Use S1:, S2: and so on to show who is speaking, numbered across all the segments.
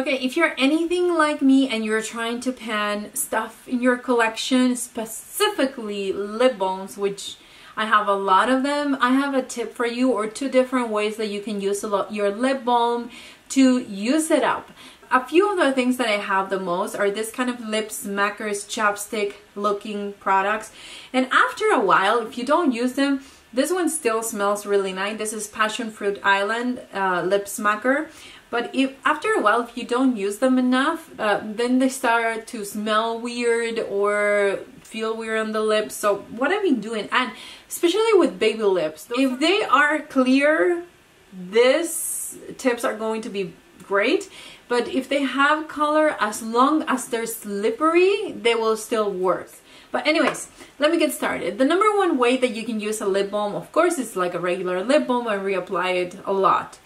S1: Okay, if you're anything like me and you're trying to pan stuff in your collection, specifically lip balms, which I have a lot of them, I have a tip for you, or two different ways that you can use your lip balm to use it up. A few of the things that I have the most are this kind of lip smackers chapstick looking products, and after a while, if you don't use them, this one still smells really nice. This is Passion Fruit Island lip smacker. But if after a while, if you don't use them enough, then they start to smell weird or feel weird on the lips. So what I've been doing, and especially with baby lips, if they are clear, these tips are going to be great. But if they have color, as long as they're slippery, they will still work. But anyways, let me get started. The number one way that you can use a lip balm, of course, is like a regular lip balm and reapply it a lot.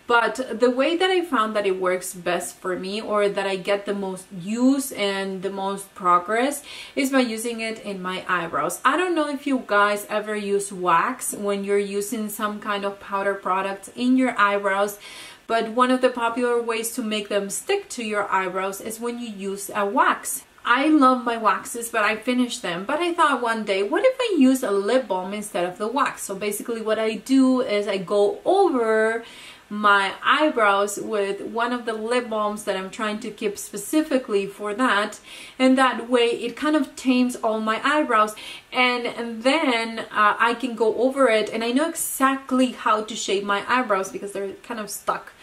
S1: But the way that I found that it works best for me, or that I get the most use and the most progress, is by using it in my eyebrows. I don't know if you guys ever use wax when you're using some kind of powder product in your eyebrows, but one of the popular ways to make them stick to your eyebrows is when you use a wax. I love my waxes, but I finished them. But I thought one day, what if I use a lip balm instead of the wax? So basically what I do is I go over my eyebrows with one of the lip balms that I'm trying to keep specifically for that, and that way it kind of tames all my eyebrows, and then I can go over it, and I know exactly how to shape my eyebrows because they're kind of stuck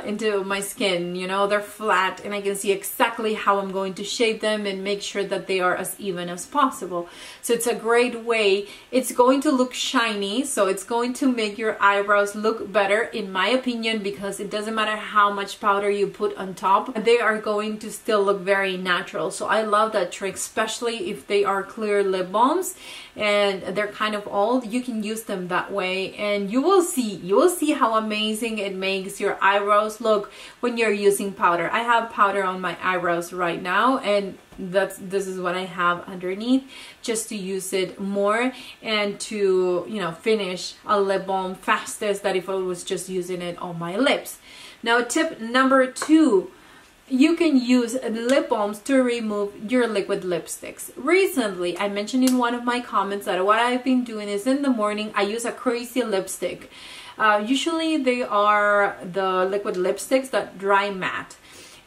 S1: into my skin, you know, they're flat, and I can see exactly how I'm going to shape them and make sure that they are as even as possible. So it's a great way. It's going to look shiny, so it's going to make your eyebrows look better, in my opinion, because it doesn't matter how much powder you put on top, they are going to still look very natural. So I love that trick, especially if they are clear lip balms and they're kind of old. You can use them that way, and you will see how amazing it makes your eyebrows look when you're using powder. I have powder on my eyebrows right now, and this is what I have underneath, just to use it more and to, you know, finish a lip balm fastest than if I was just using it on my lips. Now, tip number 2, you can use lip balms to remove your liquid lipsticks. Recently, I mentioned in one of my comments that what I've been doing is in the morning I use a crazy lipstick. Usually they are the liquid lipsticks that dry matte.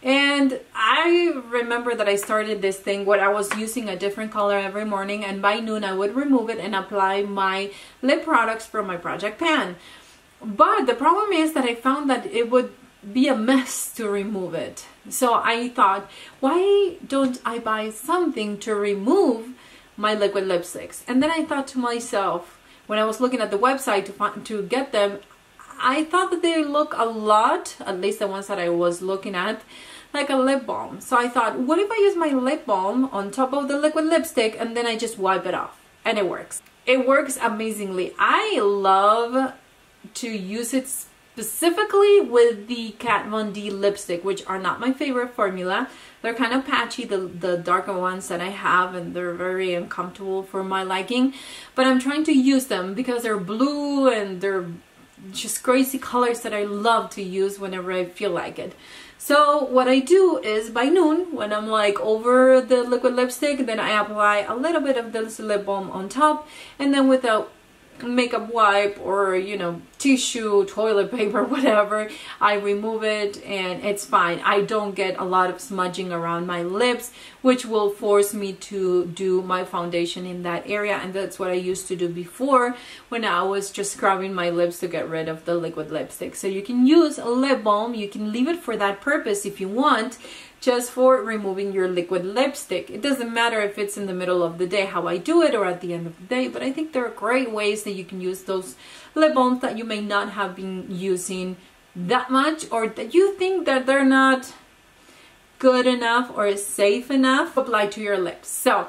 S1: And I remember that I started this thing where I was using a different color every morning, and by noon I would remove it and apply my lip products from my project pan. But the problem is that I found that it would be a mess to remove it. So I thought, why don't I buy something to remove my liquid lipsticks? And then I thought to myself, when I was looking at the website to get them, I thought that they look a lot, at least the ones that I was looking at, like a lip balm. So I thought, what if I use my lip balm on top of the liquid lipstick and then I just wipe it off? And it works. It works amazingly. I love to use it specifically with the Kat Von D lipstick, which are not my favorite formula. They're kind of patchy, the darker ones that I have, and they're very uncomfortable for my liking. But I'm trying to use them because they're blue and they're just crazy colors that I love to use whenever I feel like it. So what I do is by noon, when I'm like over the liquid lipstick, then I apply a little bit of this lip balm on top, and then with a makeup wipe or, you know, tissue, toilet paper, whatever, I remove it and it's fine. I don't get a lot of smudging around my lips, which will force me to do my foundation in that area, and that's what I used to do before when I was just scrubbing my lips to get rid of the liquid lipstick. So you can use a lip balm, you can leave it for that purpose if you want, just for removing your liquid lipstick. It doesn't matter if it's in the middle of the day how I do it or at the end of the day, but I think there are great ways that you can use those lip balms that you may not have been using that much, or that you think that they're not good enough or safe enough to apply to your lips. So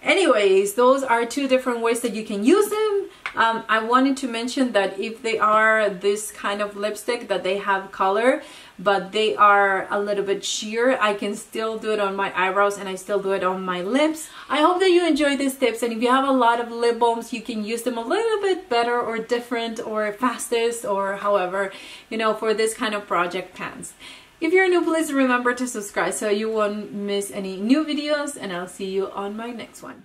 S1: anyways, those are two different ways that you can use them. I wanted to mention that if they are this kind of lipstick that they have color, but they are a little bit sheer, I can still do it on my eyebrows and I still do it on my lips. I hope that you enjoy these tips, and if you have a lot of lip balms, you can use them a little bit better or different or fastest or however, you know, for this kind of project pans. If you're new, please remember to subscribe so you won't miss any new videos, and I'll see you on my next one.